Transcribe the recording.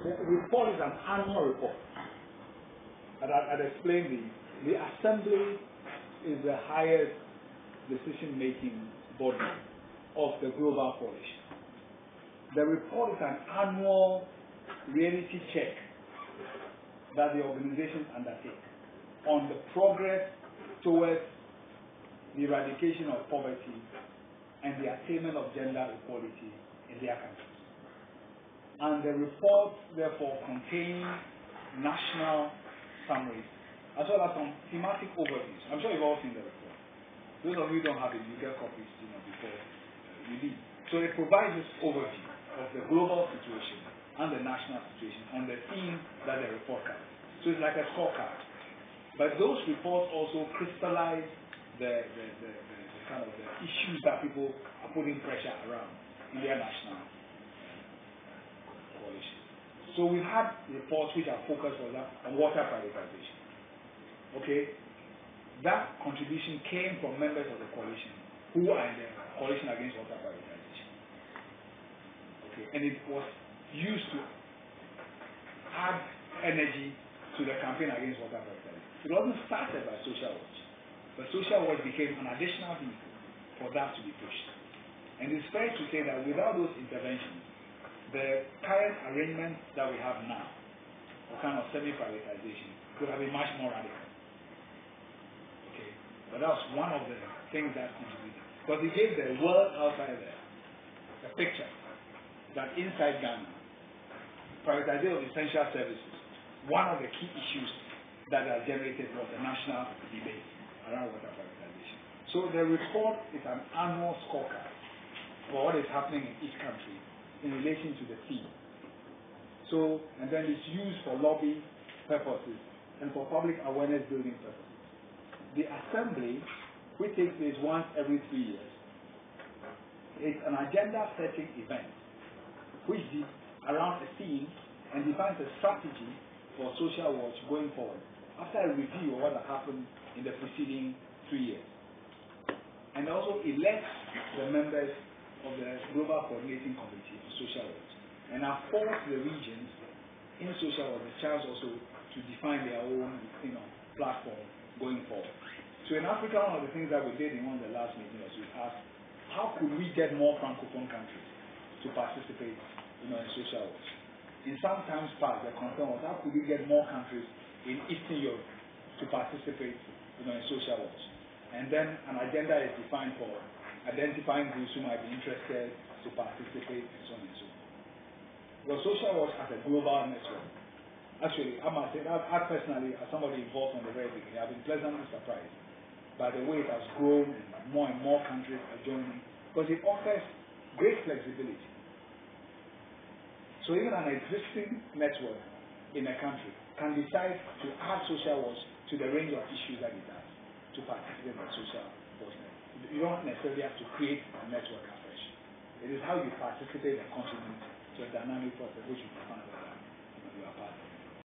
The report is an annual report. And I'd explain the assembly is the highest decision-making body of the global coalition. The report is an annual reality check that the organizations undertake on the progress towards the eradication of poverty and the attainment of gender equality in their countries. And the report, therefore, contains national summaries as well as some thematic overviews. I'm sure you've all seen the report. Those of you who don't have it, you get copies before you leave. So it provides this overview of the global situation and the national situation on the theme that the report covers. So it's like a scorecard. But those reports also crystallize the kind of the issues that people are putting pressure around in their national coalition. So we've had reports which are focused on water privatization. Okay? That contribution came from members of the coalition who are in the coalition against water privatization. Okay? And it was used to add energy to the campaign against water privatization. It wasn't started by SOCIALWATCH, but SOCIALWATCH became an additional vehicle for that to be pushed. And it's fair to say that without those interventions, the current arrangement that we have now, or kind of semi-privatization, could have been much more radical. Okay, but that was one of the things that contributed. Because it gave the world outside there a picture that inside Ghana, privatization of essential services, one of the key issues that are generated was the national debate around water privatization. So the report is an annual scorecard for what is happening in each country in relation to the theme. So, and then it's used for lobby purposes and for public awareness building purposes. The assembly, which takes place once every 3 years, is an agenda setting event which is around a theme and defines a strategy for SOCIALWATCH going forward after a review of what has happened in the preceding 3 years. And also elects the members of the Global Coordinating Committee of SOCIALWATCH and affords the regions in SOCIALWATCH the chance also to define their own platform going forward. So in Africa, one of the things that we did in one of the last meetings was we asked, how could we get more Francophone countries to participate in SOCIALWATCH? In some times past, the concern was how could we get more countries in Eastern Europe to participate in SOCIALWATCH? And then an agenda is defined for identifying groups who might be interested to participate and so on and so forth. Well, SOCIALWATCH as a global network, actually, I must say that I personally, as somebody involved from the very beginning, I've been pleasantly surprised by the way it has grown and more countries are joining, because it offers great flexibility. So even an existing network in a country can decide to add SOCIALWATCH to the range of issues that it does to participate in SOCIALWATCH. You don't necessarily have to create a network afresh. It is how you participate and contribute to a dynamic process which you find that you are part of.